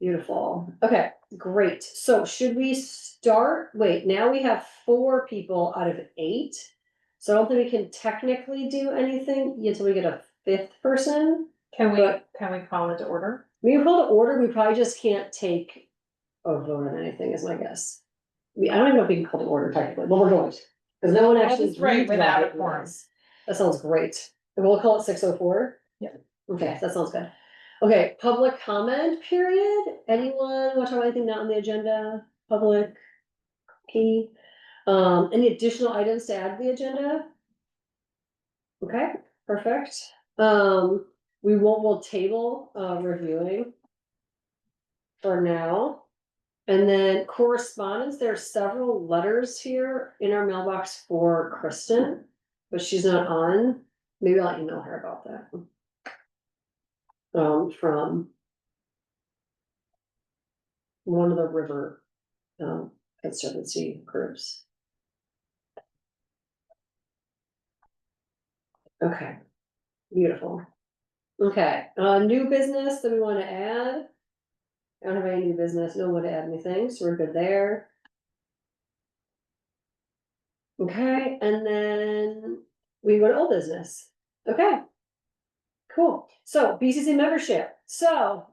Beautiful. Okay, great. So should we start? Wait, now we have 4 people out of 8. So I don't think we can technically do anything until we get a 5th person. Can we, But- can we call it to order? We can call it order, we probably just can't take a vote on anything, is my guess. I don't even know if we can call it order technically, but we're going to. Cause no one actually. That's right, reads without what a it quorum. was. That sounds great. And we'll call it 6:04. Yeah. Okay, that sounds good. Okay, public comment period. Anyone want to talk about anything not on the agenda? Public key. Any additional items to add to the agenda? Okay, perfect. We'll table, reviewing for now. And then correspondence, there are several letters here in our mailbox for Kristen, but she's not on. Maybe I'll email her about that. From one of the river, conservancy groups. Okay, beautiful. Okay, new business that we want to add. I don't have any new business, no one to add anything, so we're good there. Okay, and then we go to old business. Okay. Cool. So BCC membership. So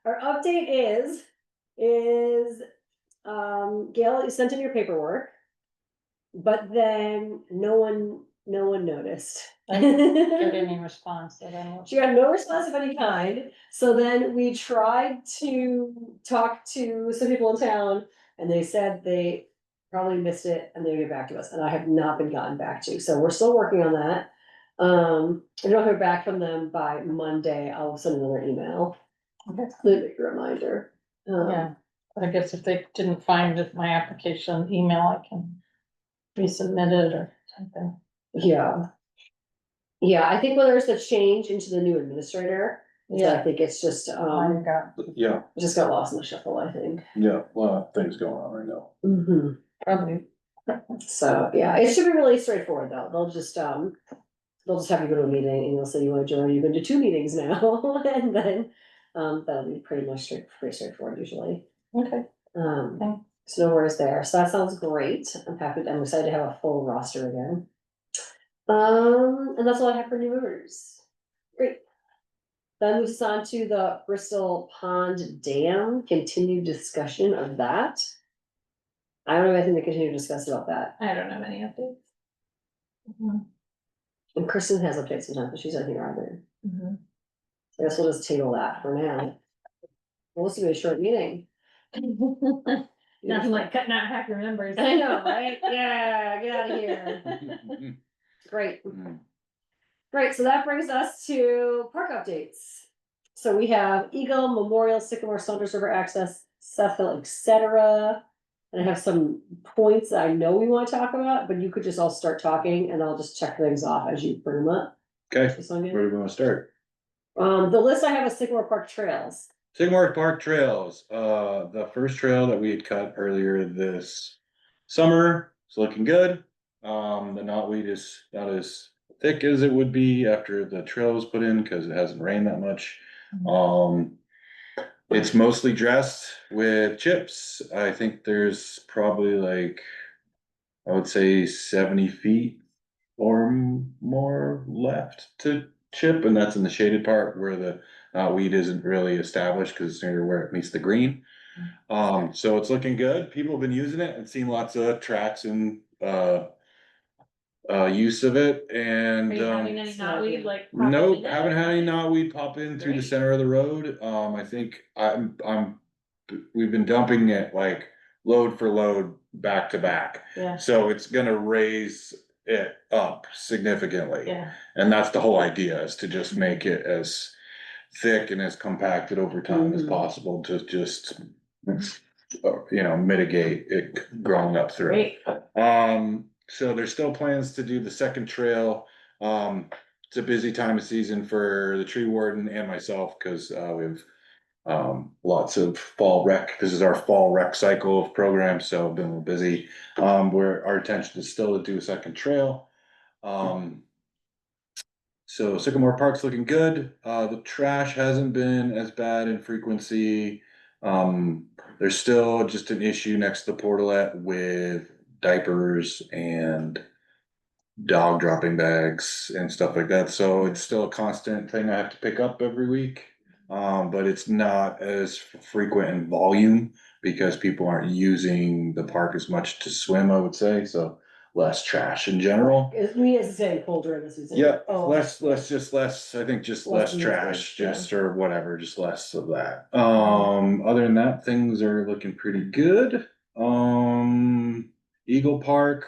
our update is Gail, you sent in your paperwork. But then no one noticed. I didn't get any response that I know. She got no response of any kind, so then we tried to talk to some people in town, and they said they probably missed it, and they'll get back to us, and I have not been gotten back to, so we're still working on that. If I don't hear back from them by Monday, I'll send another email. Okay. Make a reminder. Yeah, I guess if they didn't find my application email, I can resubmit it or something. Yeah. Yeah, I think when there's a change into the new administrator, I think it's just, Yeah, just got lost in the shuffle, I think. yeah, a lot of things going on right now. Mhm. Probably. So, yeah, it should be really straightforward though. They'll just have you go to a meeting and you'll say you wanna join, you've been to 2 meetings now, and then, that'll be pretty straightforward usually. Okay. Okay. So no worries there. So that sounds great. I'm excited to have a full roster again. And that's all I have for new members. Great. That moves us on to the Bristol Pond Dam, continued discussion of that. I don't have anything to continue to discuss about that. I don't have any updates. And Kristen has updates sometimes, but she's not here either. Mhm. I guess we'll just table that for now. Well, this will be a short meeting. Nothing like cutting out half your members. I know, right? Yeah, get out of here. Great. Great, so that brings us to park updates. So we have Eagle, Memorial, Sycamore, Saunders River Access, Suffield, etc. And I have some points that I know we want to talk about, but you could just all start talking and I'll just check things off as you bring them up. Okay, This one good? where do we wanna start? The list I have is Sycamore Park Trails. Sycamore Park Trails, the first trail that we had cut earlier this summer, is looking good. The knotweed is not as thick as it would be after the trail was put in, cause it hasn't rained that much. It's mostly dressed with chips. I think there's probably like, I would say 70 feet or more left to chip, and that's in the shaded part where the weed isn't really established because it's near where it meets the green. So it's looking good. People have been using it and seen lots of tracks and use of it, and Are you having any knotweed like? pop up nope, in it? haven't had any knotweed pop in through the Great. center of the road. I think we've been dumping it like load for load back to back. Yeah, So it's gonna raise it up significantly. yeah. And that's the whole idea, is to just make it as thick and as compacted over time as Mhm. possible to just, mitigate it growing up through. Great. So there's still plans to do the second trail. It's a busy time of season for the tree warden and myself, cause we have lots of fall rec. This is our fall rec cycle of programs, so I've been a little busy. Where our intention is still to do a second trail. So Sycamore Park's looking good. The trash hasn't been as bad in frequency. There's still just an issue next to the portalet with diapers and dog dropping bags and stuff like that, so it's still a constant thing I have to pick up every week. But it's not as frequent in volume because people aren't using the park as much to swim, I would say, so less trash in general. It means it's getting colder in the season. Yeah, Oh, less, I think just Less less trash, movement, just or whatever, just less of that. Other than that, things are looking pretty good. Eagle Park,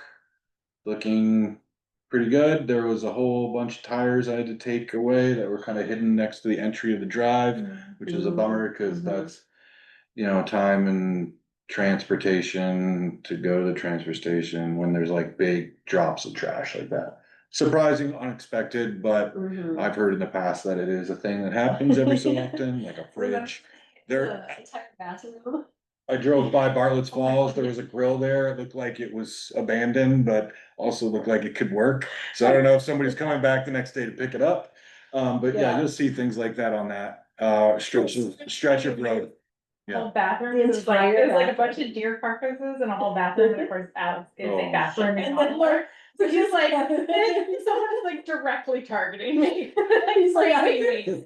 looking pretty good. There was a whole bunch of tires I had to take away that were kind of hidden next to the entry of the drive, which is a bummer, cause that's, time and transportation to go to the transfer station when there's like big drops of trash like that. Surprising, unexpected, but I've heard in the past that it is a thing that happens every so often, like a fridge. There, Entire bathroom. I drove by Bartlett's Falls, there was a grill there, it looked like it was abandoned, but also looked like it could work. So I don't know if somebody's coming back the next day to pick it up. But yeah, Yeah. you'll see things like that on that, stretch of road. Yeah. Whole bathroom, The is like, entire there's like a bathroom. bunch of deer carcasses and a whole bathroom, and of course Alex is Oh. a bathroom. And then like, So he's like, someone is like directly targeting me. He's like, Framing me.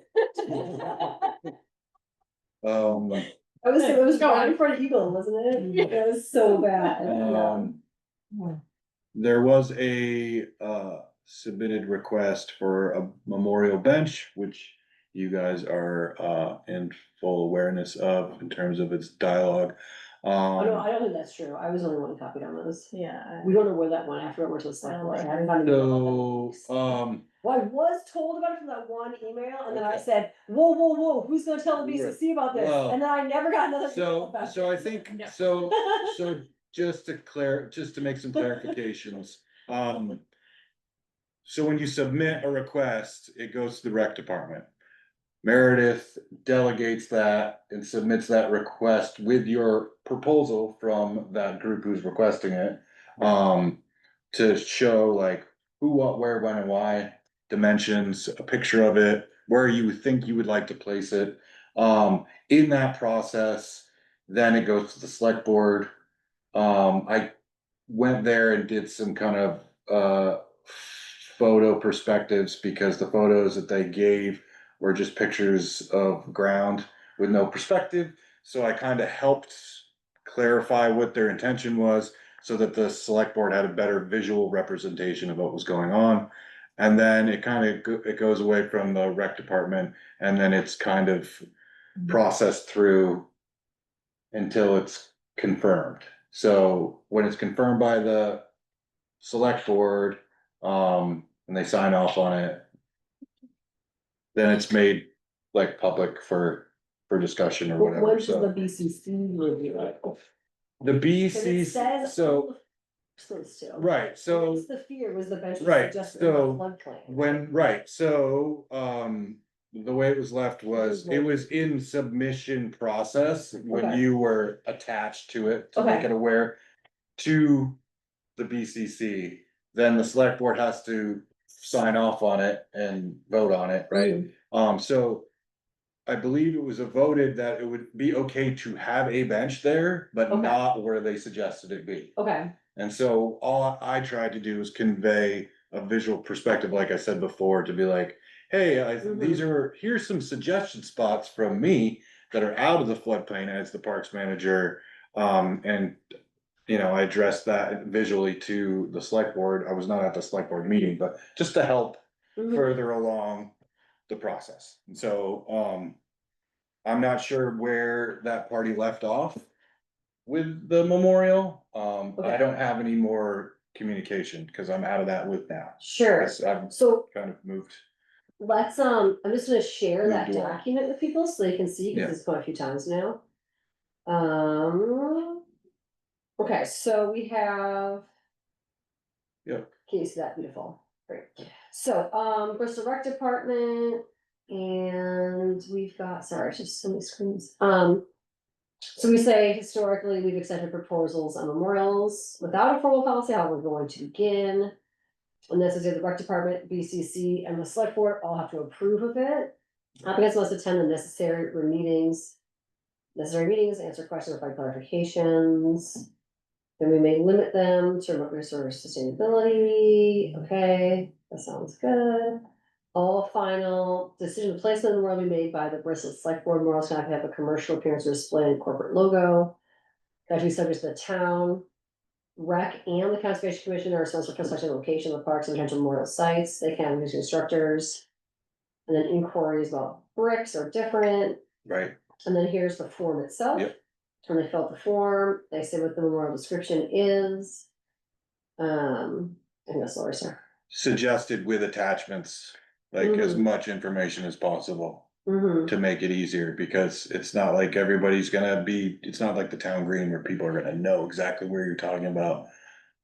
it was Go right on. in front of Eagle, wasn't it? It was so bad. There was a submitted request for a memorial bench, which you guys are in full awareness of in terms of its dialogue. Oh, no, I don't think that's true. I was the only one copied on those. Yeah. We don't know where that went after it went to the select board. I haven't gotten. So, Well, I was told about it from that one email, and then I said, whoa, who's gonna tell the BCC about this? Well, And then I never got another. email about it. So I think, No. so just to make some clarifications, so when you submit a request, it goes to the rec department. Meredith delegates that and submits that request with your proposal from that group who's requesting it. To show like who, what, where, when, and why, dimensions, a picture of it, where you think you would like to place it. In that process, then it goes to the select board. I went there and did some kind of photo perspectives because the photos that they gave were just pictures of ground with no perspective. So I kind of helped clarify what their intention was so that the select board had a better visual representation of what was going on. And then it kind of, it goes away from the rec department and then it's kind of processed through until it's confirmed. So when it's confirmed by the select board, and they sign off on it, then it's made like public for discussion or whatever, When does the so. BCC review it? The Cause it BC, says. so, Supposed to. right, so. That's the fear was the bench was Right, suggested in the so floodplain. right, so, the way it was left was, it was in submission process when Okay. you were attached to it to make Okay. it aware to the BCC, then the select board has to sign off on it and vote on it, right? So I believe it was voted that it would be okay to have a bench there, but Okay. not where they suggested it be. Okay, And so all I tried to do is convey a visual perspective, like I said before, to be like, hey, here's some suggestion spots from me that are out of the floodplain as the parks manager. And I addressed that visually to the select board. I was not at the select board meeting, but just to help further along the process. And so, I'm not sure where that party left off with the memorial. I Okay. don't have any more communication because I'm out of that loop now. sure. I've So kind of moved. let's, I'm just gonna share that Moved on. document with people so they can see, Yeah. cause it's come a few times now. Okay, so we have. Yep. Can you see that? Beautiful, great. So, Bristol Rec Department, and we've got, sorry, it's just so many screens. So we say historically, we've accepted proposals on memorials without a formal policy, how we're going to begin. And this is the rec department, BCC, and the select board all have to approve of it. Applicants must attend the necessary meetings necessary meetings, answer questions, provide clarifications. Then we may limit them to remote resource sustainability, okay, that sounds good. All final decision placement will be made by the Bristol Select Board. Memorial's gonna have a commercial appearance or display and corporate logo. That be subject to the town, rec and the conservation commission are responsible for construction location of the parks and potential memorial sites. They can use instructors. And then inquiries about bricks are different. Right, And then here's the form itself. Yep. When they fill out the form, they say what the memorial description is. I think that's all right, sir. suggested with attachments, like as Mhm. much information as possible. Mm-hmm, To make it easier, because it's not like everybody's gonna be, it's not like the town green where people are gonna know exactly where you're talking about.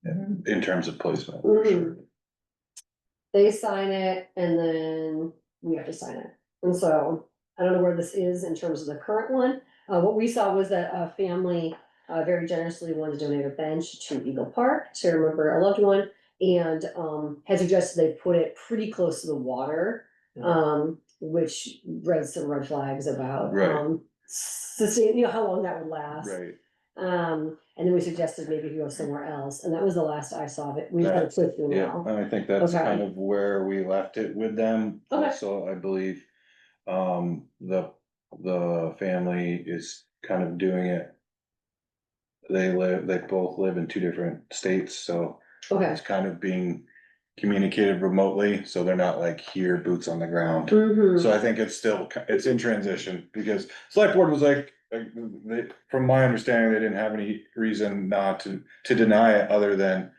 In terms of placement, for sure. they sign it and then we have to sign it. And so, I don't know where this is in terms of the current one. What we saw was that a family, very generously wanted to donate a bench to Eagle Park to remember a loved one. And, had suggested they put it pretty close to the water, which raised some red flags about, Right. sustain, you know, how long that would last. Right, And then we suggested maybe go somewhere else, and that was the last I saw of it. We had a That's- clip through yeah, now. I think that's Okay. kind of where we left it with them. Okay. Also, I believe, the family is kind of doing it. They both live in two different states, so Okay. it's kind of being communicated remotely, so they're not like here, boots on the ground. Mhm. So I think it's still, it's in transition, because select board was like, from my understanding, they didn't have any reason not to deny it, other than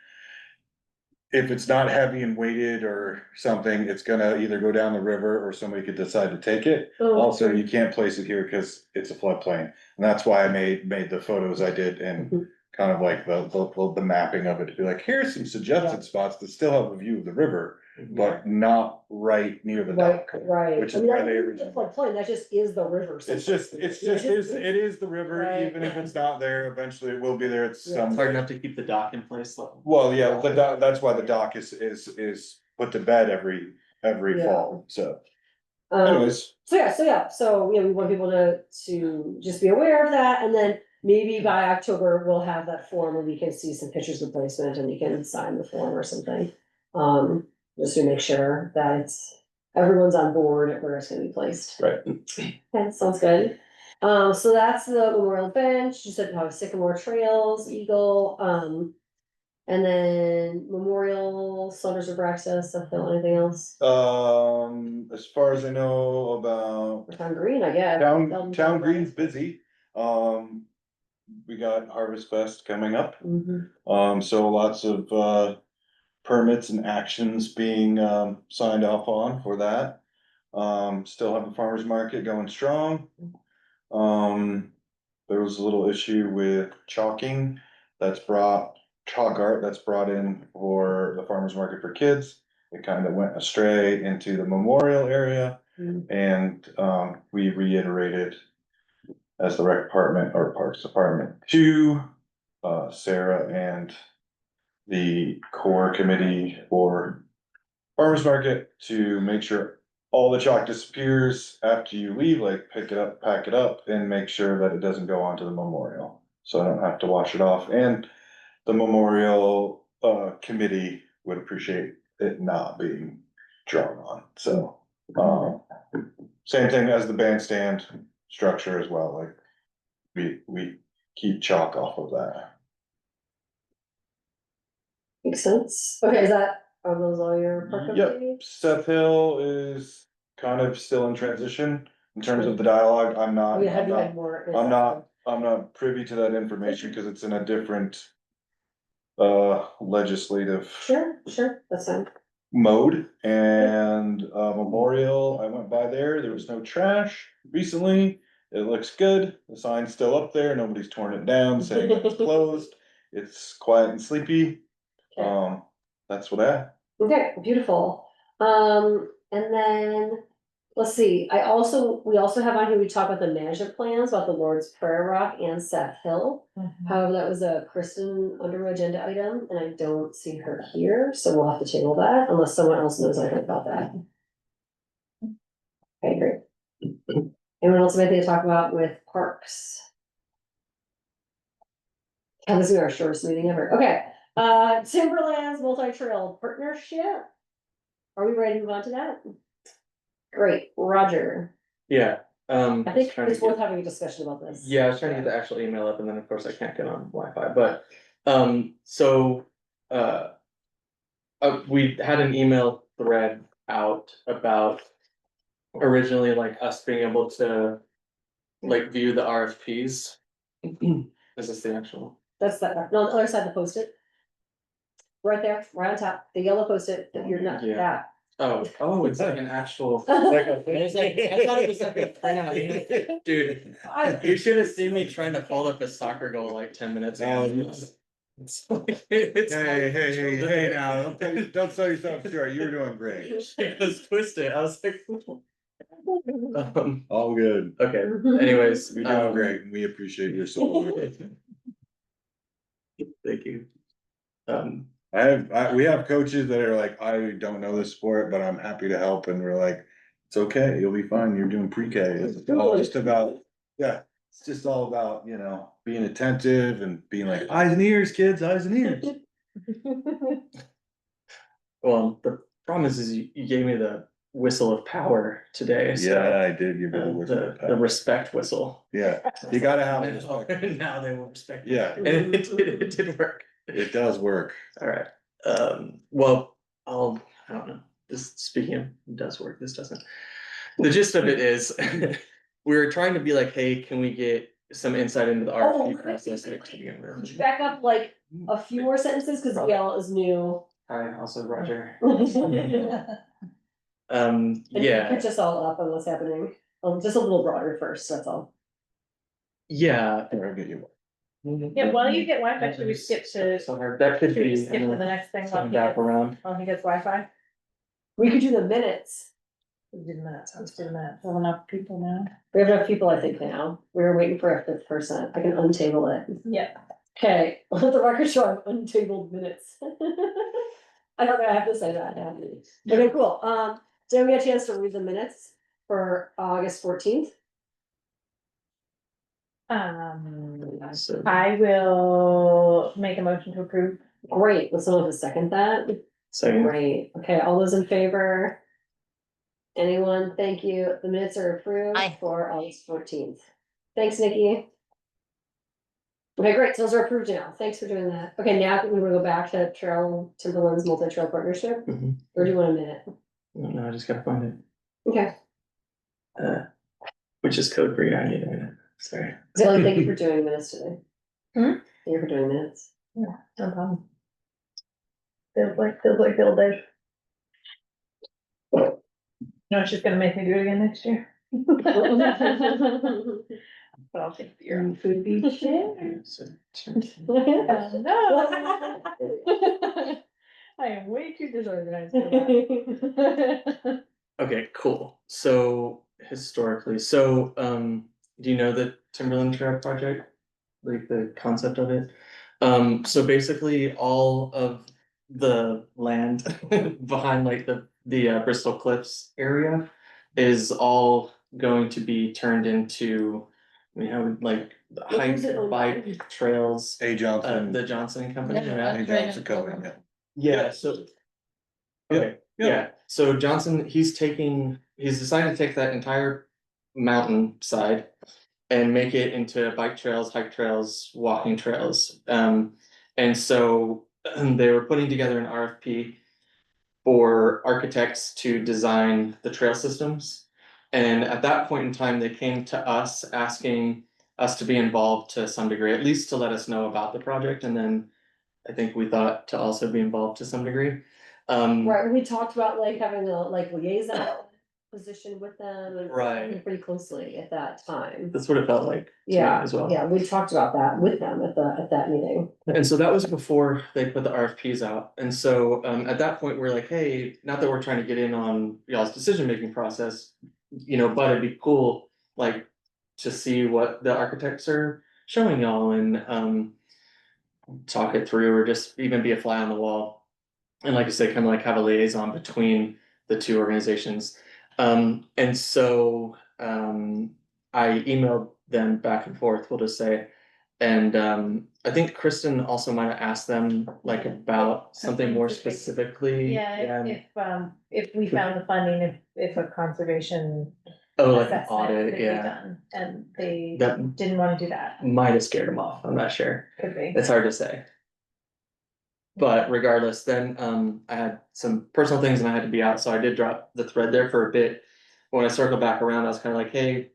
if it's not heavy and weighted or something, it's gonna either go down the river or somebody could decide to take it. Oh, Also, okay. you can't place it here because it's a floodplain, and that's why I made the photos I did, and Mhm. kind of like the mapping of it, to be like, here's some Yeah. suggested spots that still have a view of the river, but not right near the Right, dock. right. Which I is mean, where that they isn't the originally. floodplain, that just is the river. It's just, it is the river, Right. even if it's not there, eventually it will be there at Yeah. some. It's hard enough to keep the dock in place, like. Well, yeah, the dock, that's why the dock is put to bed every Yeah. fall, so Um, anyways. so we want people to just be aware of that, and then maybe by October, we'll have that form and we can see some pictures of placement and you can sign the form or something. Just to make sure that everyone's on board where it's gonna be placed. Right. Okay, sounds good. So that's the memorial bench, you said how Sycamore Trails, Eagle, and then memorial, Sluggers of Access, stuff, anything else? As far as I know about Town Green, I guess. town green's busy, we got Harvest Fest coming up. Mhm. So lots of permits and actions being signed off on for that. Still have the farmer's market going strong. There was a little issue with chalking chalk art that's brought in for the farmer's market for kids. It kind of went astray into the memorial area, Mm. and we reiterated as the rec department or parks department to Sarah and the core committee for farmer's market to make sure all the chalk disappears after you leave, like pick it up, pack it up, and make sure that it doesn't go onto the memorial. So I don't have to wash it off, and the memorial committee would appreciate it not being drawn on, so. Same thing as the bandstand structure as well, like we keep chalk off of that. Makes sense. Okay, are those all your park Yep, updates? Seth Hill is kind of still in transition in terms of the dialogue. I'm not, Oh, yeah, have you had more? I'm not privy to that information because it's in a different legislative Sure, that's fine. mode. And Memorial, I went by there was no trash recently. It looks good, the sign's still up there, nobody's torn it down saying it's closed. It's quiet and sleepy. Okay. That's what I. Okay, beautiful. And then, let's see, we also have on here, we talk about the management plans about the Lord's Prayer Rock and Seth Hill. However, that was a Kristen under agenda item, and I don't see her here, so we'll have to table that unless someone else knows anything about that. Okay, great. Anyone else have anything to talk about with parks? God, this is our shortest meeting ever. Okay, Timberlands multi-trail partnership. Are we ready to move on to that? Great, Roger. Yeah, I think trying to it's worth get- having a discussion about this. Yeah, I was trying to get the actual email up and then of course I can't get on Wi-Fi, but, so, we had an email thread out about originally like us being able to like view the RFPs. Is this the actual? That's that, no, on the other side of the post-it. Right there, right on top, the yellow post-it, that you're not, Yeah. that. Oh, it's like an actual. Like a- It's like, I thought it was like a printout, you know? Dude, you should have seen me trying to hold up a soccer goal like 10 minutes ago. It's like- it's Hey, like- hey, now, don't sell yourself short, you were doing great. It was twisted, I was like. All good. Okay, anyways. You're doing great, and we appreciate your support. Thank you. We have coaches that are like, I don't know this sport, but I'm happy to help, and we're like, it's okay, you'll be fine, you're doing pre-K, it's all just about, yeah. It's just all about, you know, being attentive and being like, eyes and ears, kids, eyes and ears. Well, the problem is you gave me the whistle of power today, Yeah, so. I did give you the whistle. The respect whistle. Yeah, you gotta have it. Now they will respect. Yeah. And it did work. It does work. Alright, well, I don't know, this, speaking of, it does work, this doesn't. The gist of it is, we were trying to be like, hey, can we get some insight into the Oh, RFP process to begin Could you with? back up like a few more sentences, cause Gail is new. Hi, also Roger. And Yeah, catch us all up on what's happening, just a little broader first, that's all. yeah. Here, I'll get you one. Yeah, while you get Wi-Fi, should we skip to, So hard, that could should we be. skip to the next thing while Come he back gets, around. while he gets Wi-Fi? We could do the minutes, We did minutes, let's do minutes, have enough people now. we have enough people, I think now, we were waiting for a fifth person, I can untable it. Yeah. Okay, let the record show I've untabled minutes. I don't know, I have to say that, yeah. Okay, cool, did we get a chance to read the minutes for August 14th? So, I will make a motion to approve. Great, would someone to second that? second, Great, okay, all those in favor? Anyone, thank you, the minutes are approved Aye. for August 14th. Thanks, Nikki. Okay, great, so those are approved now, thanks for doing that. Okay, now we will go back to Timberlands multi-trail partnership, Mhm. or do you want a minute? No, I just gotta find it, Okay, which is code for you, I need a minute, sorry. Zilli, thank you for doing minutes today. Hmm? Thank you for doing minutes. No problem. Feels like the old days. No, she's gonna make me do it again next year. But I'll take the year. Food beach share. So, No. I am way too disorganized for that. Okay, cool, so historically, so, do you know the Timberland Trail project? Like the concept of it? So basically, all of the land behind like the Bristol Cliffs area is all going to be turned into, we have like hike, Who's it owned by? bike trails, A Johnson. the Johnson and Company, Yeah. A Johnson Company, yeah. yeah, so. Yeah, Okay, yeah. yeah, so Johnson, he's decided to take that entire mountain side. And make it into bike trails, hike trails, walking trails. And so they were putting together an RFP. For architects to design the trail systems. And at that point in time, they came to us asking us to be involved to some degree, at least to let us know about the project, and then. I think we thought to also be involved to some degree. Right, we talked about like having a like liaison position with them and Right. working pretty closely at that time. That's what it felt like to me Yeah, as well. yeah, we talked about that with them at that meeting. And so that was before they put the RFPs out, and so at that point, we're like, hey, not that we're trying to get in on y'all's decision-making process. You know, but it'd be cool, like, to see what the architects are showing y'all and talk it through, or just even be a fly on the wall. And like I said, kind of like have a liaison between the two organizations. And so I emailed them back and forth, we'll just say. And I think Kristen also might have asked them like Yeah. about something more Specific. specifically. Yeah, if we found the funding, if a conservation Oh, like an assessment audit, could be yeah, done, and they that didn't wanna do that, might have scared them off, I'm not sure, could be. it's hard to say. But regardless, then I had some personal things and I had to be out, so I did drop the thread there for a bit. When I circled back around, I was kind of like, hey,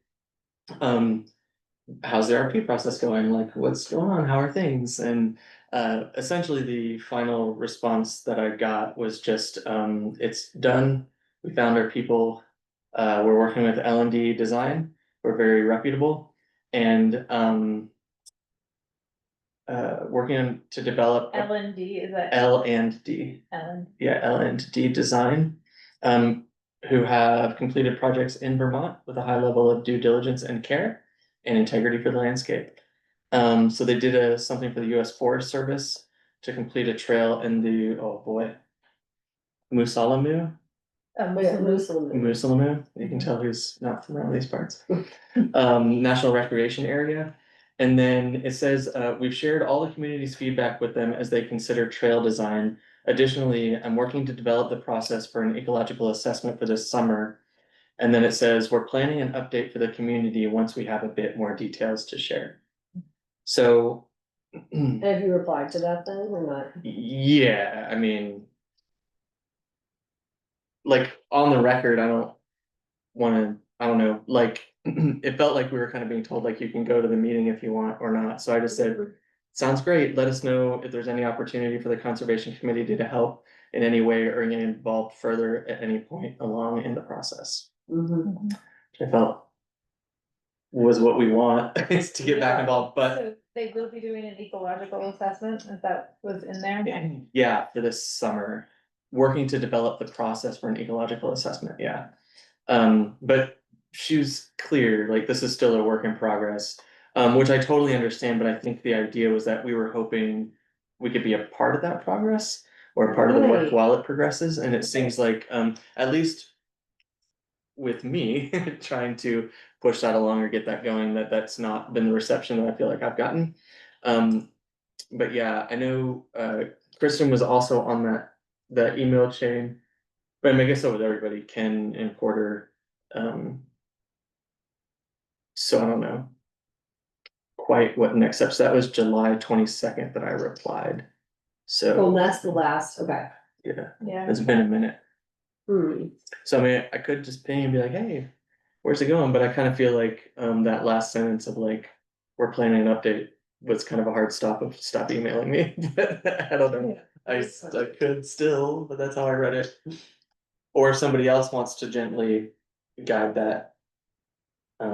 how's the RFP process going? Like, what's going on? How are things? And essentially the final response that I got was just, it's done. We found our people. We're working with L&D Design. We're very reputable and working to develop L&D, is that L&D. Ellen? Yeah, L&D Design, who have completed projects in Vermont with a high level of due diligence and care and integrity for the landscape. So they did something for the US Forest Service to complete a trail in the, oh boy, Musalamu, Musalamu, you can tell who's not from around these parts. National Recreation Area. And then it says, we've shared all the community's feedback with them as they consider trail design. Additionally, I'm working to develop the process for an ecological assessment for this summer. And then it says, we're planning an update for the community once we have a bit more details to share. So. Have you replied to that then or not? Yeah, I mean. Like, on the record, I don't I don't know, like, it felt like we were kind of being told, like, you can go to the meeting if you want or not, so I just said. Sounds great, let us know if there's any opportunity for the conservation committee to help in any way or get involved further at any point along in the process. Mhm. Which I felt was what we want, is to get back involved, but. So they will be doing an ecological assessment, if that was in there? Yeah, for this summer, working to develop the process for an ecological assessment, yeah. But she was clear, like, this is still a work in progress, which I totally understand, but I think the idea was that we were hoping we could be a part of that progress or a part of the work Right. while it progresses, and it seems like, at least with me, trying to push that along or get that going, that's not been the reception that I feel like I've gotten. But yeah, I know, Kristen was also on that email chain, but I guess so with everybody, Ken and Porter. So I don't know quite what next steps. That was July 22nd that I replied. Oh, So and that's the last, okay. yeah, Yeah. it's been a minute. Hmm. So I mean, I could just ping and be like, hey, where's it going? But I kind of feel like that last sentence of like, we're planning an update was kind of a hard stop of stop emailing me. But I don't know. I could still, but that's how I read it. Or if somebody else wants to gently guide that. But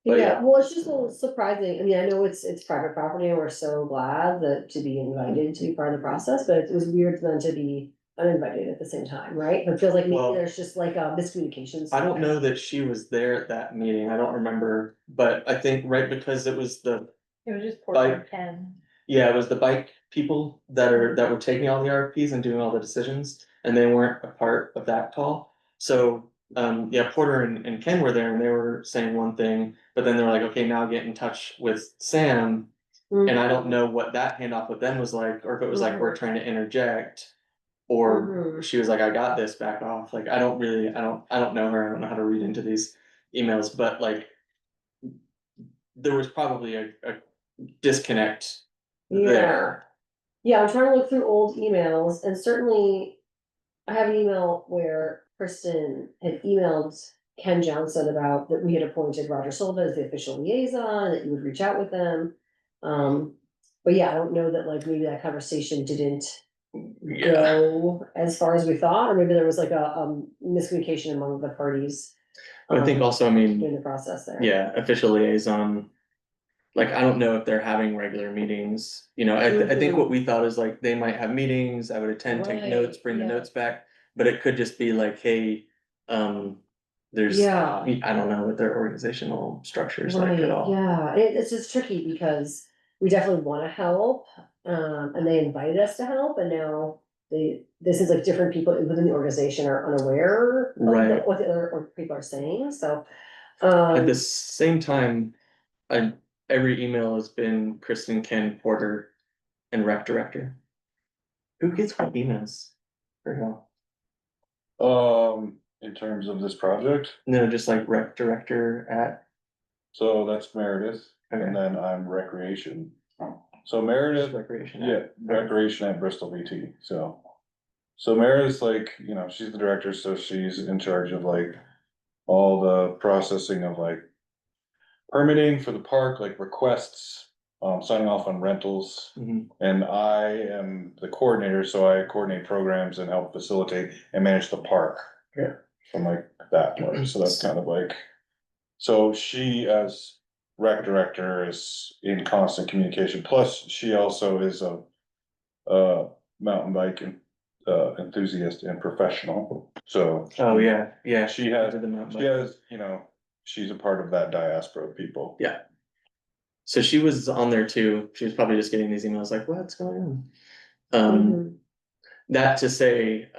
Yeah, yeah. well, it's just a little surprising. I mean, I know it's private property and we're so glad that to be invited to be part of the process, but it was weird for them to be uninvited at the same time, right? It feels like maybe Well, there's just like a miscommunication. I don't somewhere. know that she was there at that meeting, I don't remember, but I think right because it was the, It was just Porter and Ken. yeah, it was the bike people that were taking all the RFPs and doing all the decisions, and they weren't a part of that call. So, yeah, Porter and Ken were there and they were saying one thing, but then they were like, okay, now get in touch with Sam. And I don't know what that handoff with them was like, or if it was like, we're trying to interject. Or she was like, I got this, back off, like, I don't know her, I don't know how to read into these emails, but like. There was probably a disconnect Yeah. there. Yeah, I'm trying to look through old emails and certainly I have an email where Kristen had emailed Ken Johnson about that we had appointed Roger Silva as the official liaison, that you would reach out with them. But yeah, I don't know that like maybe that conversation didn't Yeah, go as far as we thought, or maybe there was like a miscommunication among the parties. I think also, I mean, During the process there. yeah, official liaison. Like, I don't know if they're having regular meetings, you know, I think what we thought is like, they might have meetings, I would attend, take notes, Right, bring the yeah. notes back. But it could just be like, hey, there's, Yeah. I don't know what their organizational structure is like Right, at all. yeah, it's just tricky because we definitely wanna help, and they invited us to help, and now this is like different people within the organization are unaware of Right. what the other people are saying, so. At the same time, every email has been Kristen, Ken, Porter, and rec director. Who gets what emails? For who? In terms of this project, No, just like rec director at, so that's Meredith, Okay. and then I'm recreation. So just Meredith, recreation. yeah, recreation at Bristol VT, so. So Meredith's like, you know, she's the director, so she's in charge of like all the processing of like permitting for the park, like requests, signing off on rentals. Mhm. And I am the coordinator, so I coordinate programs and help facilitate and manage the park. Yeah. From like that part, so that's kind of like, so she as rec director is in constant communication, plus she also is a mountain bike enthusiast and professional, so. Oh, yeah, yeah. She has, did the mountain she bike. has, you know, she's a part of that diaspora of people. Yeah. So she was on there too. She was probably just getting these emails like, what's going on? Mhm. That to say,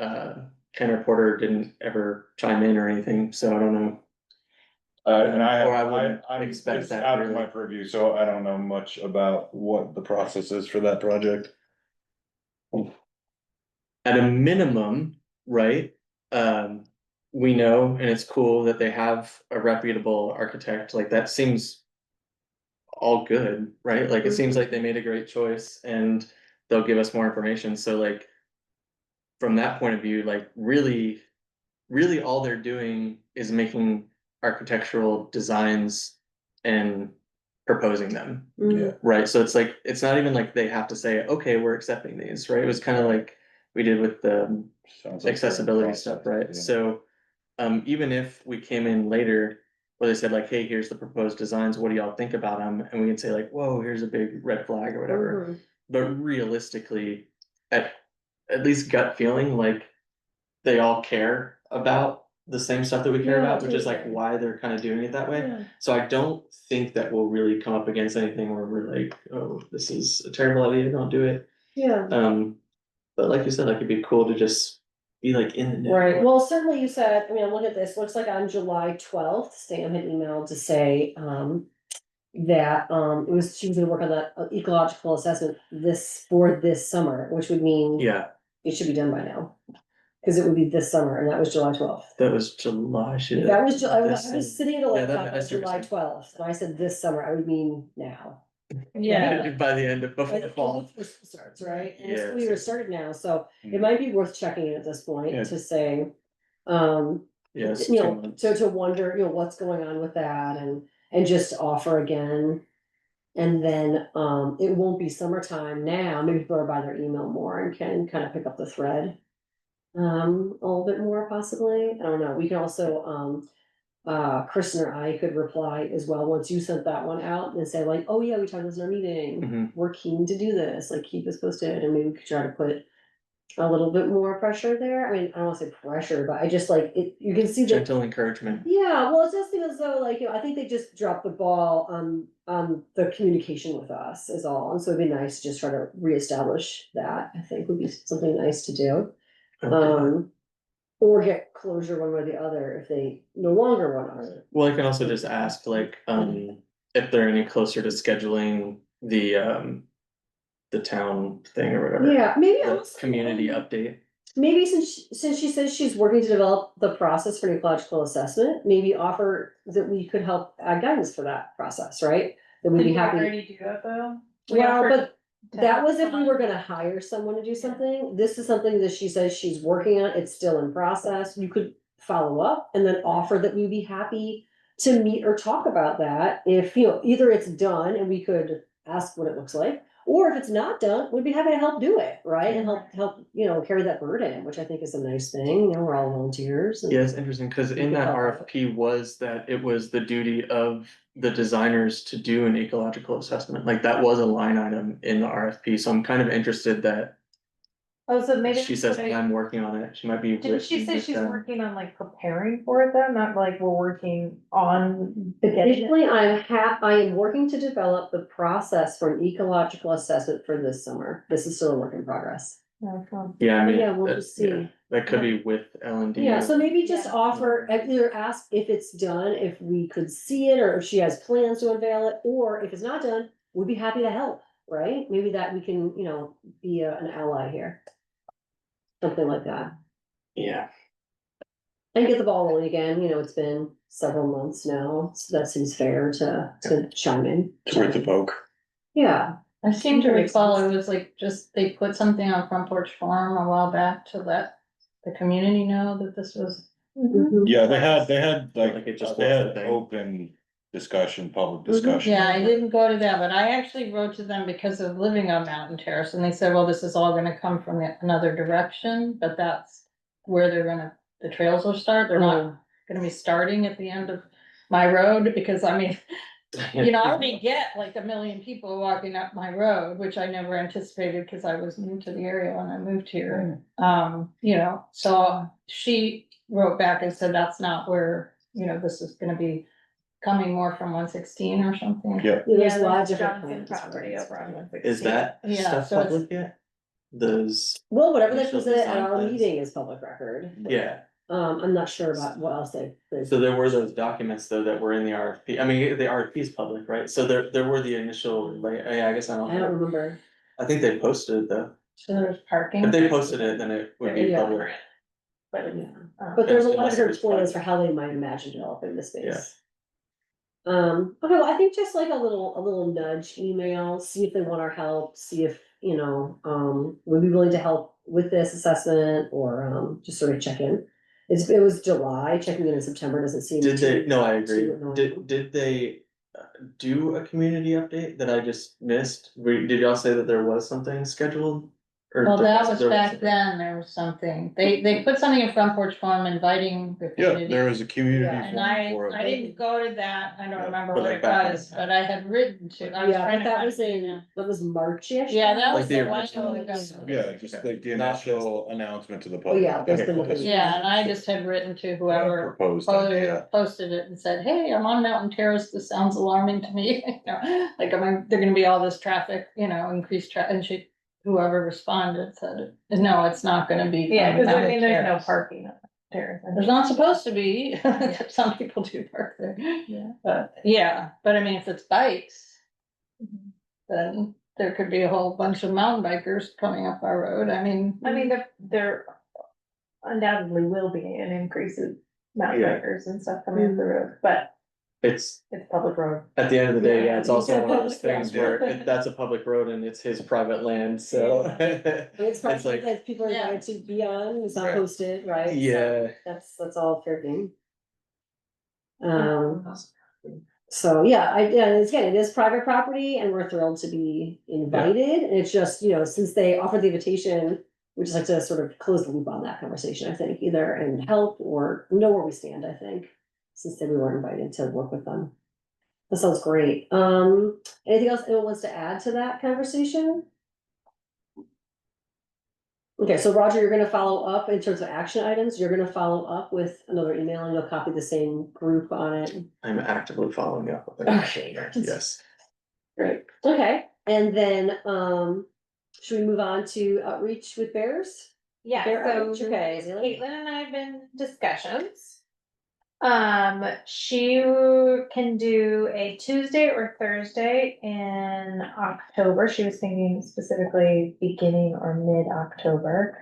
Ken or Porter didn't ever chime in or anything, so I don't know. And Or I wouldn't I'm, expect it's that, out of really. my purview, so I don't know much about what the process is for that project. At a minimum, right? We know, and it's cool that they have a reputable architect, like that seems all good, right? Like it seems like they made a great choice and they'll give us more information, so like. From that point of view, like really, really all they're doing is making architectural designs and proposing them, Yeah. right? So it's like, it's not even like they have to say, okay, we're accepting these, right? It was kind of like we did with the Sounds like they're in accessibility process, stuff, right? yeah. So, even if we came in later, where they said like, hey, here's the proposed designs, what do y'all think about them? And we can say like, whoa, here's a big red flag or whatever. Mhm. But realistically, at least gut feeling, like they all care about the same stuff that we care Yeah, about, which is like totally. why they're kind of doing it that way. Yeah. So I don't think that we'll really come up against anything where we're like, oh, this is a terrible idea, don't do it. Yeah, But like you said, like it'd be cool to just be like in the know. right, well, certainly you said, I mean, I'm looking at this, looks like on July 12th, Stan had emailed to say, that, she was gonna work on that ecological assessment for this summer, which would mean. Yeah, It should be done by now, cause it would be this summer, and that was July 12th. that was July, should. That was, I was sitting at a Yeah, that- laptop I on see what you're July saying. 12th, and I said this summer, I would mean now. Yeah, By the end of, before Right, fall. before school starts, right? And Yeah, school year started now, so it Mm. might be worth checking in at this point Yeah. to say, Yes, you 2 know, months. to wonder, you know, what's going on with that and just offer again. And then, it won't be summertime now, maybe people are by their email more and can kind of pick up the thread. A little bit more possibly, I don't know, we can also, Kristen or I could reply as well, once you sent that one out and say like, oh yeah, we talked about this in our meeting. Mhm. We're keen to do this, like keep us posted, and maybe we could try to put a little bit more pressure there, I mean, I don't wanna say pressure, but I just like, it, you can see that. Gentle encouragement. Yeah, well, it's just because though, like, you know, I think they just dropped the ball on the communication with us is all, and so it'd be nice to just try to reestablish that, I think would be something nice to do. Or get closure one way or the other if they no longer want to. Well, I can also just ask like, if they're any closer to scheduling the town thing or whatever. Yeah, maybe The also, community update. maybe since she says she's working to develop the process for an ecological assessment, maybe offer that we could help add guidance for that process, right? That we'd did be we happy. already do that though? We Well, offered but to that help was if we someone. were gonna hire someone to do something. This is something that she says she's working on. It's still in process. You could follow up and then offer that we'd be happy to meet or talk about that. If, you know, either it's done and we could ask what it looks like, or if it's not done, we'd be happy to help do it, right? And help, you know, carry that burden, which I think is a nice thing. You know, we're all volunteers. and- Yeah, it's interesting, cause in could that help out. RFP was that it was the duty of the designers to do an ecological assessment, like that was a line item in the RFP, so I'm kind of interested that. Oh, so maybe. She says, that's what I- I'm working on it, she might be. Didn't she working say with she's them. working on like preparing for it though, not like we're working on the getting it? Additionally, I am working to develop the process for an ecological assessment for this summer. This is still a work in progress. Yeah, I mean. Yeah, we'll that- just see. yeah, That could be with L and D. Yeah, so maybe just Yeah. offer, either ask if it's done, if we could see it, or if she has plans to unveil it, or if it's not done, we'd be happy to help, right? Maybe that we can, be an ally here. Something like that. Yeah, And get the ball rolling again, it's been several months now, so that seems fair to chime in. It's worth the poke. Yeah, I seem to recall it was like just, they put something on Front Porch Forum a while back to let the community know that this was. mhm. Yeah, they had Like it just they was a had thing. open discussion, public Mhm. discussion. Yeah, I didn't go to that, but I actually wrote to them because of living on Mountain Terrace, and they said, well, this is all gonna come from another direction, but that's where the trails will start, they're not gonna be starting at the end of my road, because I mean, I already get like 1 million people walking up my road, which I never anticipated, because I was new to the area when I moved here. So she wrote back and said, that's not where, this is gonna be coming more from 116 or something. Yeah. Yeah, there's a Yeah, lot of there's different Johnson plans. property over on 116. is that Yeah, stuff so it's- public yet? Those, Well, whatever they Initial presented at design our plans. meeting is public record. yeah, I'm not sure about what else they. so there were those documents though that were in the RFP, I mean, the RFP is public, right? So there were the initial, like, yeah, I guess I don't I don't know, remember. I think they posted it though. So there's parking. If they posted it, then it would be Yeah. public. But Yeah. um, But there's a lot of Unless it different was plans private. for how they might imagine developing the space. Yeah. Okay, well, I think just like a little nudge email, see if they want our help, see if, would be willing to help with this assessment, or, just sort of check in. It was July, checking in September doesn't seem. Did they, too- no, I agree, too annoying. did they do a community update that I just missed? Did y'all say that there was something scheduled? Or Well, that there was there back something? then, there was something, they put something in Front Porch Forum inviting the Yeah, community. there was a community Yeah. And forum for I it. didn't go to that, I don't remember But what like it back was, then. but I had written to, I was Yeah, trying but to that find. was that was March-ish. Yeah, that Like was the a while original. ago. Yeah, just like the Not just- initial announcement to the Oh, public. yeah, there's been Okay, nothing. Yeah, and I just had written to whoever Proposed idea. posted it and said, hey, I'm on Mountain Terrace, this sounds alarming to me. Like, they're gonna be all this traffic, increased traffic, and whoever responded said, no, it's not gonna be. yeah, from cause I Mountain mean, there's no Terrace." parking on Terrace. There's not supposed to be, some people do park there. Yeah. But I mean, if it's bikes, Mhm. then there could be a whole bunch of mountain bikers coming up our road, I mean. I mean, there undoubtedly will be an increase in mountain Yeah. bikers and stuff coming up the road, but It's, it's public road. at the end of the day, yeah, Yeah, it's you also said one of those public road. things where that's a public road and it's his private land, so. It's like- probably that people are Yeah. invited to be on, it's not Right. posted, right? So Yeah. That's all fair game. So, yeah, it's again, it is private property and we're thrilled to be invited. And it's just, since they offered the invitation, we just like to sort of close the loop on that conversation, I think, either and help or know where we stand, I think. Since then we were invited to work with them. That sounds great. Anything else anyone wants to add to that conversation? Okay, so Roger, you're gonna follow up in terms of action items, you're gonna follow up with another email and you'll copy the same group on it. I'm actively following up with it. Okay. Yes. Great, okay, and then, should we move on to outreach with bears? Yeah, Bear so outreach, okay, Zayla? Caitlin and I have been discussions. She can do a Tuesday or Thursday in October. She was thinking specifically beginning or mid-October.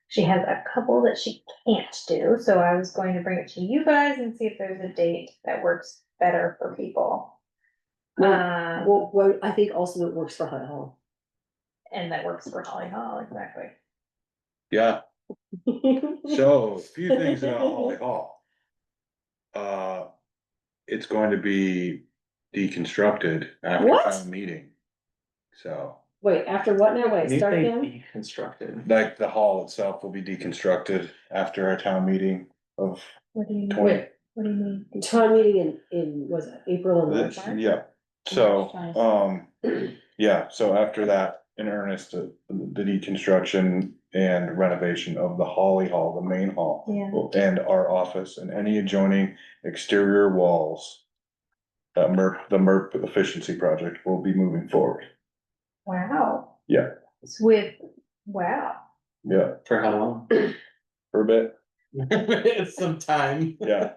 She has a couple that she can't do, so I was going to bring it to you guys and see if there's a date that works better for people. Well, I think also it works for Hut Hall. And that works for Holly Hall, exactly. Yeah, so a few things about Holly Hall. It's going to be deconstructed after What? town meeting. So, Wait, after what now, wait, When you start say again? deconstructed, like the hall itself will be deconstructed after our town meeting of What do you mean? 20. What do you mean? Town meeting in, was it April or March? Yeah, so, yeah, so after that, in earnest, the deconstruction and renovation of the Holly Hall, the main hall. Yeah. And our office and any adjoining exterior walls. The MERP efficiency project will be moving forward. Wow. Yeah. It's with, wow, Yeah, For how long? for a bit, It's some time. yeah.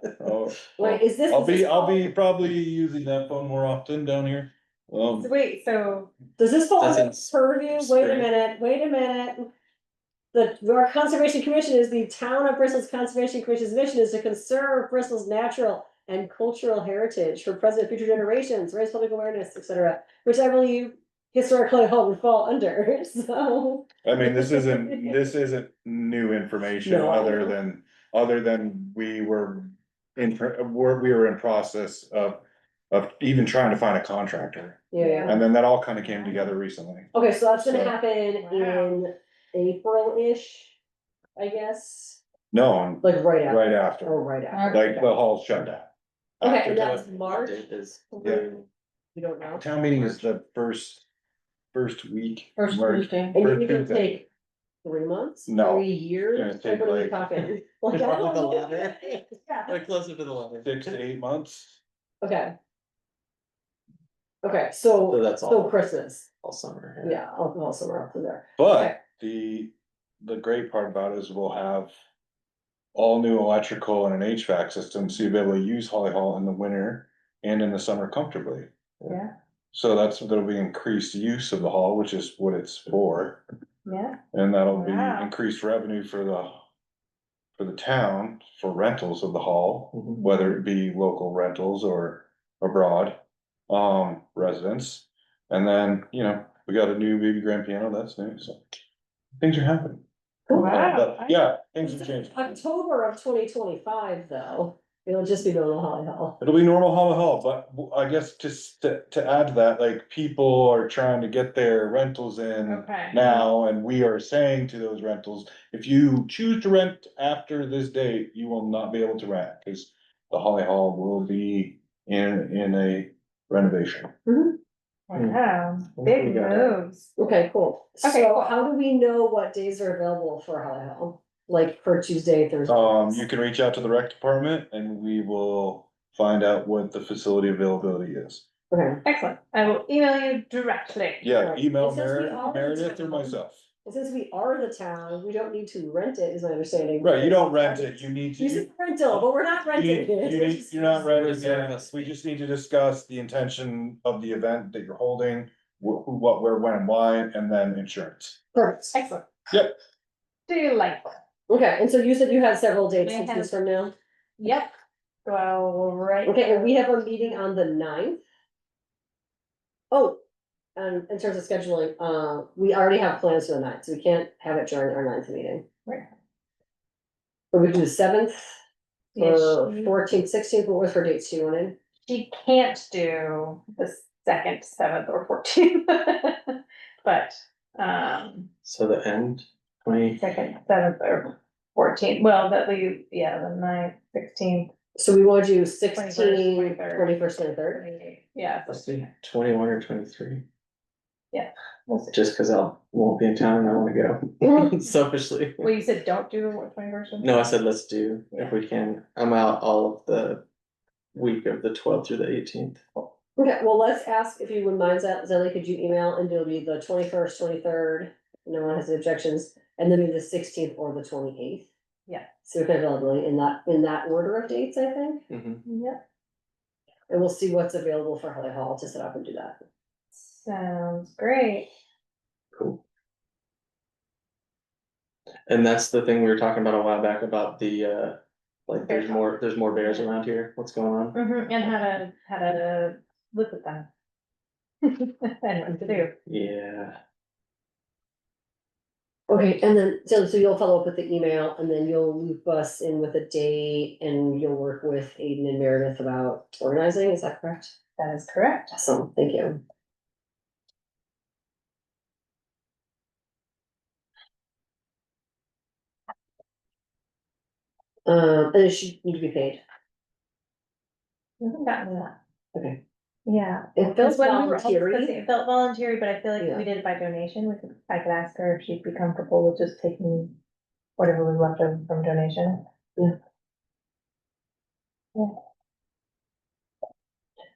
Wait, is this? I'll is this be fall- probably using that phone more often down here. So wait, so Does this fall That's under in purview? Wait a spring. minute, wait a minute. Our Conservation Commission is the town of Bristol's Conservation Commission's mission is to conserve Bristol's natural and cultural heritage for present and future generations, raise public awareness, etc. Which I believe historically all would fall under, so. I mean, this isn't new information, No, I know. other than we were in process of even trying to find a contractor. Yeah, And then that all kind of came together recently. okay, so that's gonna So- happen in April-ish, I guess, No, like right after. right Oh, after, right after. like the hall's shut down. Okay, After and the- that's March, It is. Yeah. you don't know? Town meeting is the first week. First March. Tuesday. And First you're gonna Tuesday. take 3 months? No, 3 years? gonna take, What are we like- talking? Like, I Probably don't the know. latter. Yeah. Like closer to the letter. 6 to 8 months. Okay. Okay, So so, that's so all, Christmas, all summer. yeah, I'll also up to there. But the great part about it is we'll have all new electrical and an HVAC system, so you'll be able to use Holly Hall in the winter and in the summer comfortably. yeah, So that'll be increased use of the hall, which is what it's for, yeah, and that'll be Wow. increased revenue for the town for rentals of the hall, Mhm. whether it be local rentals or abroad, residents. And then, we got a new baby grand piano, that's new, so things are happening. Wow. But, yeah, things are changing. October of 2025, though, it'll just be normal Holly Hall. It'll be normal Holly Hall, but I guess just to add to that, like, people are trying to get their rentals in Okay. now, and we are saying to those rentals, if you choose to rent after this date, you will not be able to rent, cause the Holly Hall will be in a renovation. Wow, We big got moves. Okay, cool. Okay, So cool. how do we know what days are available for Holly Hall? Like for Tuesday, Thursday? You can reach out to the rec department and we will find out what the facility availability is. Okay, Excellent, I will email you directly. Yeah, Right. email And since we are in Meredith or town- myself. and since we are the town, we don't need to rent it, is my understanding. Right, you don't rent it, you need Use to. it for rental, but we're not renting You're not renting Reserve a it, we just need to discuss the intention of the event that you're holding, who, what, where, when, and why, and then insurance. Perfect. Excellent. Yep. Delightful. Okay, and so you said you had several dates I to have- choose from now? Yep. Go right. Okay, and we have a meeting on the 9th. Oh, and in terms of scheduling, we already have plans for the 9th, so we can't have it during our 9th meeting. Right. But we do the 7th, Yeah, or she- 14th, 16th, what was her dates she wanted? She can't do the 2nd, 7th, or 14th. But, So the end, 20, 2nd, 7th, or 14th, well, that leaves, yeah, the 9th, 16th, So we wanna do 21st, 16, 23rd. 21st, 23rd? 28th, yeah. let's see, 21 or 23, We'll see. just cause won't be in town and I wanna go selfishly. Well, you said don't do what 21st? No, I said let's do, if we can, I'm out all of the week of the 12th through the 18th. Okay, well, let's ask if you wouldn't mind, Zelly, could you email and it'll be the 21st, 23rd, no one has any objections, and then maybe the 16th or the 28th. Yeah. So if availability in that order of dates, I think, Yep, and we'll see what's available for Holly Hall to set up and do that. sounds great. Cool. And that's the thing we were talking about a while back about the, like, there's more bears around here, what's going on? And how to live with them. And what to do. Yeah, Okay, and then, so you'll follow up with the email, and then you'll loop us in with a date, and you'll work with Aiden and Meredith about organizing, is that correct? That is correct. Awesome, thank you. And it should need to be paid, We haven't gotten that. okay. Yeah. It feels Because when we were all voluntary. discussing, it felt voluntary, but I feel like if Yeah. we did it by donation, I could ask her if she'd be comfortable with just taking whatever was left over from donation.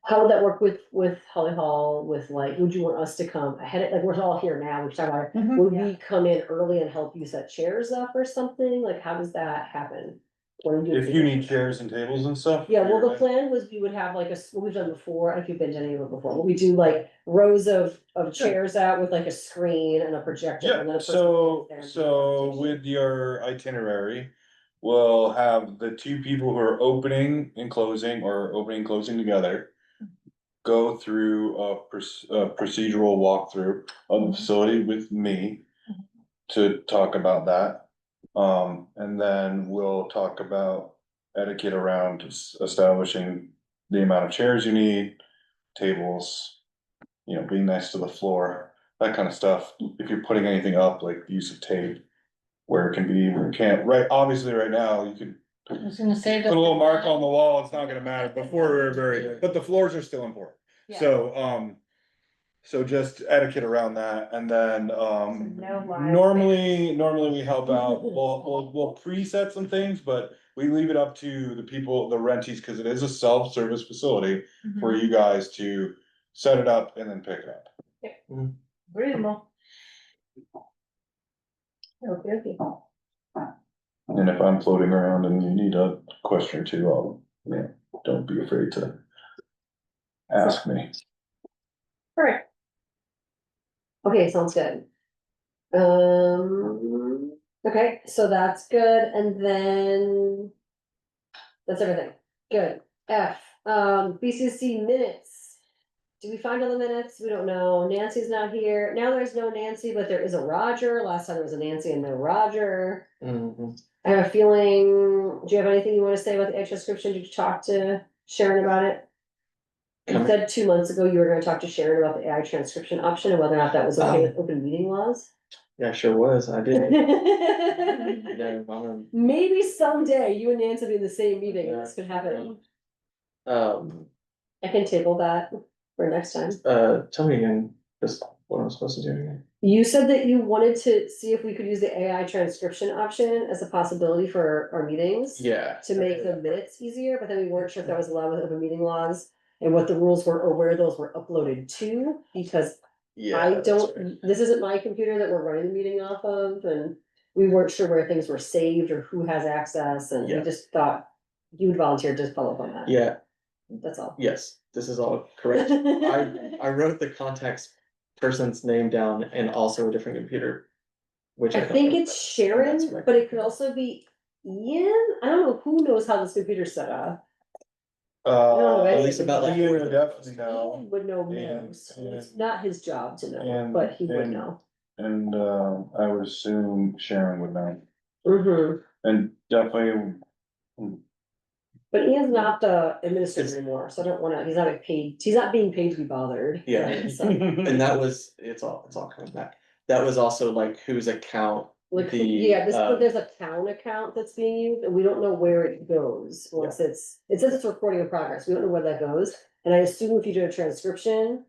How would that work with Holly Hall, with like, would you want us to come ahead, like, we're all here now, we're talking about, Mhm. would we come in early and help you set chairs up or something, like, how does that happen? What do If you need chairs and tables and stuff. Yeah, well, the you're- plan was we would have like what we've done before, I don't know if you've been to any of it before, but we do like rows of chairs out with like a screen and a projector. and then Yeah, a person so, stands there and does so the with your itinerary, we'll have the two people who are opening and closing, or opening and closing together. Go through a procedural walkthrough of the facility with me to talk about that. And then we'll talk about etiquette around establishing the amount of chairs you need, tables, being nice to the floor, that kind of stuff. If you're putting anything up, like the use of tape, where it can be, where it can't, right, obviously right now, you could I was gonna say. put a little mark on the wall, it's not gonna matter, before we're very, but the floors are still important. So just etiquette around that, and then, no live normally we help out, we'll preset some things, but we leave it up to the people, the renties, cause it is a self-service facility for Mhm. you guys to set it up and then pick it up. Reasonable. Okay, okay. And if I'm floating around and you need a question or two, don't be afraid to ask me. Alright, Okay, sounds good. Okay, so that's good, and then. That's everything, good. F, BCC minutes. Do we find all the minutes? We don't know, Nancy's not here, now there's no Nancy, but there is a Roger, last time there was a Nancy and no Roger. Mhm. I have a feeling, do you have anything you wanna say about the transcription, did you talk to Sharon about it? You Come- said 2 months ago you were gonna talk to Sharon about the AI transcription option and whether or not that was okay Oh. with open meeting laws. Yeah, sure was, I did. Yeah, Maybe someday you and Nancy will be in the same meeting and this could happen. I can table that for next time. Tell me again, just what I'm supposed to do again. You said that you wanted to see if we could use the AI transcription option as a possibility for our meetings. Yeah. To make the minutes easier, but then we weren't sure if that was allowed with open meeting laws and what the rules were or where those were uploaded to, because Yeah. I that's don't, right. this isn't my computer that we're running the meeting off of, and we weren't sure where things were saved or who has access, and we Yeah. just thought you would volunteer to follow up on that. Yeah, That's all. yes, this is all correct. I wrote the contact person's name down and also a different computer. Which I don't think know it's if that's Sharon, right. but it could also be Ian, I don't know who knows how this computer's set up. At least about like. Ian would definitely know, Ian would know And- most, it's not his job to know, and- but he would and- know. and, I would assume Sharon would know, Mm-hmm, and definitely. but Ian's not the administrator anymore, so I don't wanna, he's not being paid to be bothered. Yeah. right? So, And that was, it's all coming back. That was also like whose account, like, the, yeah, um, there's a town account that's being used, and we don't know where it goes, once it says it's recording in progress, we don't know where that goes. And I assume if you do a transcription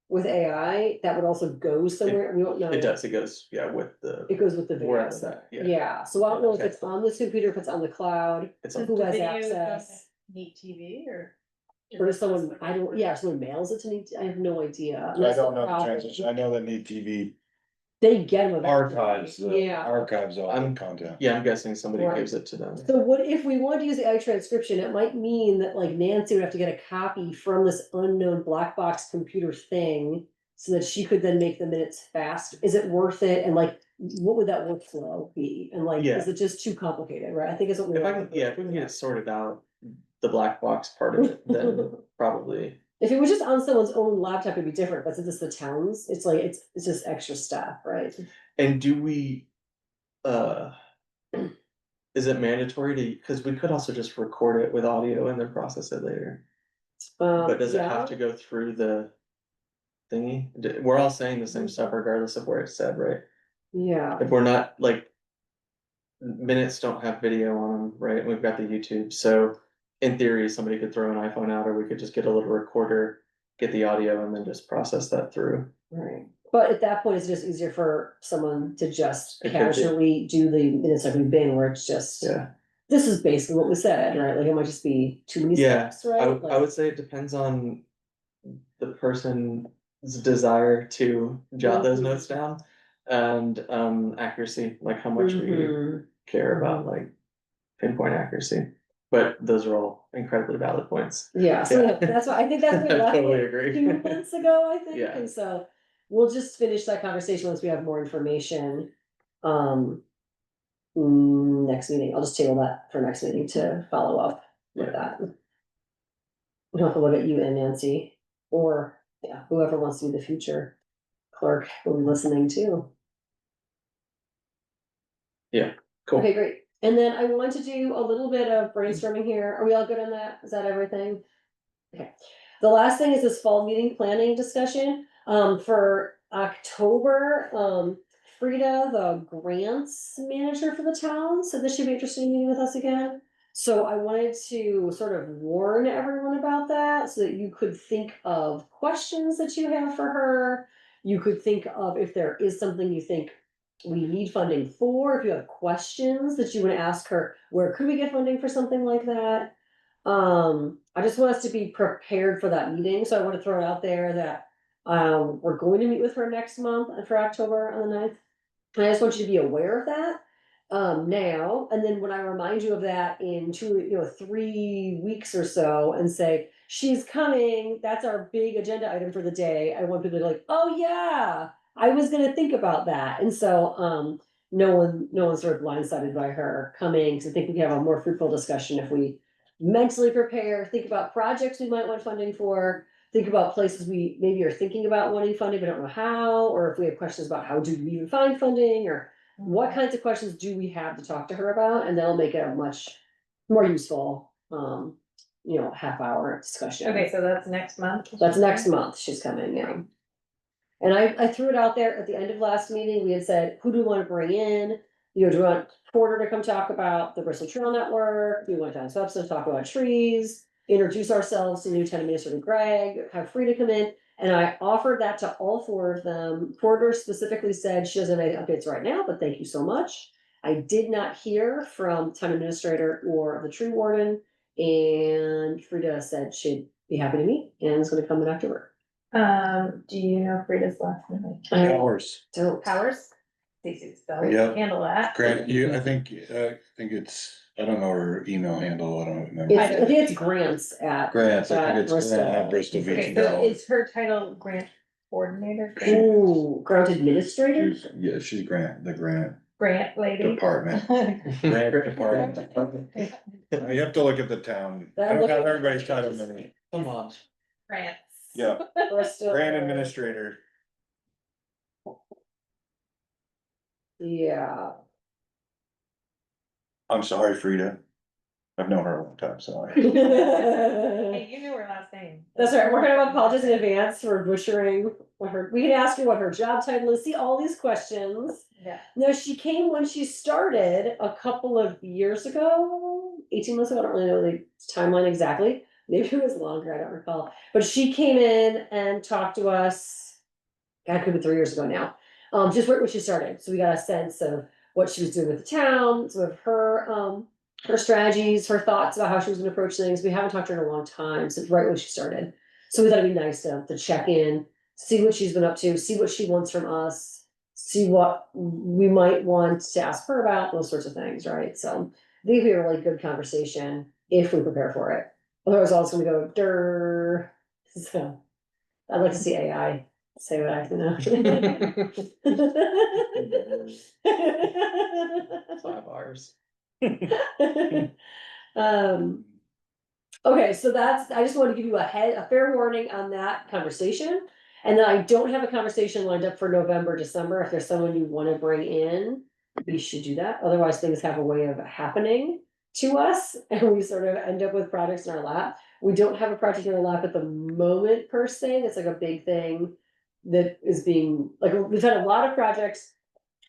with AI, that would also go somewhere, we don't know. it does, it goes, yeah, with the, It goes with the video. where it's at, yeah. Yeah, so I don't know if Okay. it's on this computer, if it's on the cloud, It's on, who has access. Neat TV or? Or if someone, I don't, yeah, if someone mails it to me, I have no idea. I don't know the transition, I know that Need TV They get them. archives, Yeah. archives all the I'm- content. yeah, I'm guessing somebody Right. gives it to them. So what if we wanted to use the AI transcription, it might mean that like Nancy would have to get a copy from this unknown black box computer thing. So that she could then make the minutes fast, is it worth it, and like, what would that workflow be, and like, Yeah. is it just too complicated, right, I think it's what we. If I can, yeah, if we can get it sorted out, the black box part of it, then probably, If it was just on someone's own laptop, it'd be different, but since it's the town's, it's like, it's just extra stuff, right? and do we, is it mandatory to, cause we could also just record it with audio and then process it later. But does it have to go through the thingy? We're all saying the same stuff regardless of where it's said, right? Yeah, If we're not, like, minutes don't have video on them, right? We've got the YouTube, so in theory, somebody could throw an iPhone out, or we could just get a little recorder, get the audio, and then just process that through. right, but at that point, it's just easier for someone to just It could be. casually do the minutes like we've been, where it's just. Yeah, This is basically what was said, right, like it might just be too many Yeah, steps, right? I would say it depends on the person's desire to jot those Mhm. notes down. And accuracy, like how much we Mhm. care about like pinpoint accuracy. But those are all incredibly valid points. Yeah, so Yeah. that's why I think that's what we I left totally it agree. 2 months ago, I think, Yeah. and so we'll just finish that conversation once we have more information. Um. Next meeting, I'll just table that for next meeting to follow up with that. We'll have to look at you and Nancy, or, yeah, whoever wants to be the future clerk will be listening too. Cool. Okay, great. And then I want to do a little bit of brainstorming here. Are we all good on that? Is that everything? Okay. The last thing is this fall meeting planning discussion. For October, Frida, the grants manager for the town, said that she'd be interested in meeting with us again. So I wanted to sort of warn everyone about that so that you could think of questions that you have for her. You could think of if there is something you think we need funding for, if you have questions that you want to ask her, where could we get funding for something like that? I just want us to be prepared for that meeting, so I want to throw it out there that we're going to meet with her next month for October on the 9th. And I just want you to be aware of that now, and then when I remind you of that in 3 weeks or so and say, she's coming, that's our big agenda item for the day. I want people to be like, oh yeah, I was gonna think about that. And so no one's sort of blindsided by her coming, because I think we can have a more fruitful discussion if we mentally prepare, think about projects we might want funding for, think about places we maybe are thinking about wanting funding, but don't know how, or if we have questions about how do we even find funding, or what kinds of questions do we have to talk to her about, and that'll make it a much more useful, half hour discussion. Okay, so that's next month? That's next month, she's coming, yeah. And I threw it out there at the end of last meeting, we had said, who do we wanna bring in? Do we want Porter to come talk about the Bristol Trail Network? Do we want John Webster to talk about trees? Introduce ourselves to new town administrator Greg, have Frida come in, and I offered that to all 4 of them. Porter specifically said she doesn't have any updates right now, but thank you so much. I did not hear from town administrator or the tree warden, and Frida said she'd be happy to meet and is gonna come in October. Do you know Frida's last name? I Hours. don't. Powers? Easy to spell, Yeah. handle that. Grant, I think it's, I don't know her email handle, I don't remember. I think it's grants at. Grants, I think it's Bristol. Grant at Bristol Okay, Beach. so is her title grant coordinator, Ooh, grant administrator? Yeah, she's the grant grant lady? department. Grant department. You have to look at the town. I don't have everybody's title. Come on. Grants. Yeah, Bristol. grant administrator. Yeah. I'm sorry, Frida. I've known her a long time, so. Hey, That's you knew her last name. right, we're gonna apologize in advance for butchering we can ask her what her job title is, see all these questions. Yeah. No, she came when she started a couple of years ago, 18 months ago, I don't really know the timeline exactly. Maybe it was longer, I don't recall. But she came in and talked to us, God, it could be 3 years ago now. Just right when she started. So we got a sense of what she was doing with the town, some of her strategies, her thoughts about how she was gonna approach things. We haven't talked to her in a long time, since right when she started. So we thought it'd be nice to check in, see what she's been up to, see what she wants from us, see what we might want to ask her about, those sorts of things, right? So I think it'd be a really good conversation if we prepare for it. Otherwise, all it's gonna go, durr. So I'd like to see AI say what I have to know. 5 hours. Okay, so I just want to give you a fair warning on that conversation. And then I don't have a conversation lined up for November, December. If there's someone you want to bring in, we should do that. Otherwise, things have a way of happening to us and we sort of end up with projects in our lap. We don't have a project in our lap at the moment per se. That's like a big thing that is being, like, we've had a lot of projects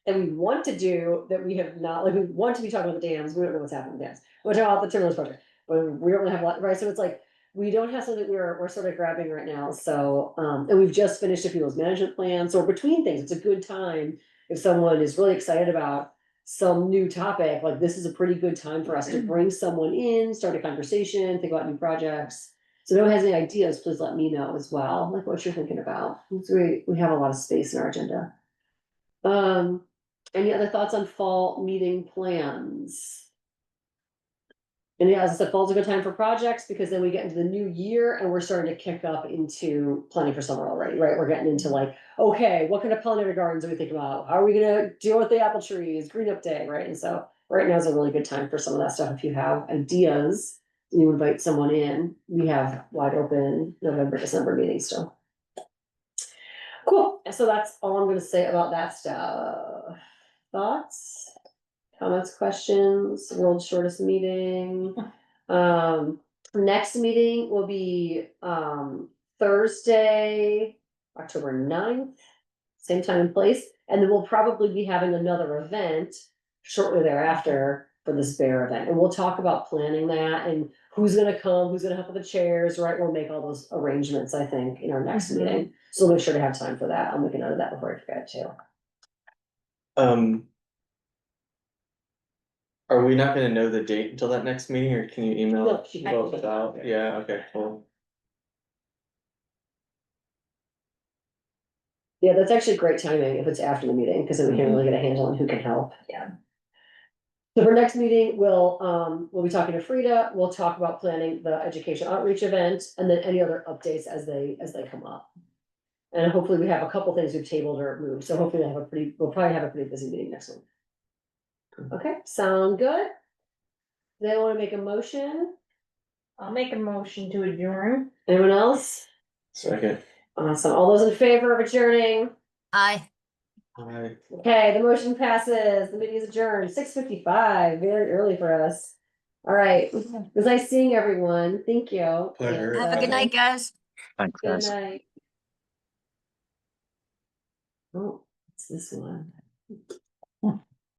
and we want to do that we have not, like, we want to be talking about the dams, we don't know what's happening with dams. We're talking about the Timberlands project, but we don't really have a lot, right, so it's like, we don't have something we're sort of grabbing right now, so, and we've just finished a people's management plan, so between things, it's a good time. If someone is really excited about some new topic, like, this is a pretty good time for us to bring someone in, start a conversation, think about new projects. So if anyone has any ideas, please let me know as well, like what you're thinking about. We have a lot of space in our agenda. Any other thoughts on fall meeting plans? And yeah, as I said, fall's a good time for projects because then we get into the new year and we're starting to kick up into planning for summer already, right? We're getting into like, okay, what kind of pollinator gardens are we thinking about? How are we gonna deal with the apple trees, green up day, right? And so right now is a really good time for some of that stuff. If you have ideas, and you invite someone in, we have wide open November, December meetings still. Cool, so that's all I'm gonna say about that stuff. Thoughts? Comments, questions, world's shortest meeting. Next meeting will be, Thursday, October 9th, same time and place. And then we'll probably be having another event shortly thereafter for this bear event. And we'll talk about planning that and who's gonna come, who's gonna help with the chairs, right? We'll make all those arrangements, I think, in our next meeting. So we'll make sure to have time for that. I'll make a note of that before I forget too. Are we not gonna know the date until that next meeting, or can you email No, she can. both out? Yeah, okay, cool. Yeah, that's actually great timing if it's after the meeting, because then we can really get a handle on who can help. Yeah. So for next meeting, we'll be talking to Frida, we'll talk about planning the education outreach event, and then any other updates as they come up. And hopefully we have a couple things we've tabled or moved, so hopefully we'll probably have a pretty busy meeting next week. Okay, sound good? They wanna make a motion? I'll make a motion to adjourn. Anyone else? Second. Awesome, all those in favor of adjourning? Aye. Alright. Okay, the motion passes, the meeting is adjourned, 6:55, very early for us. All right, it was nice seeing everyone, thank you. Pleasure. Have a good night, guys. Thanks, Good guys. night. Oh, what's this one?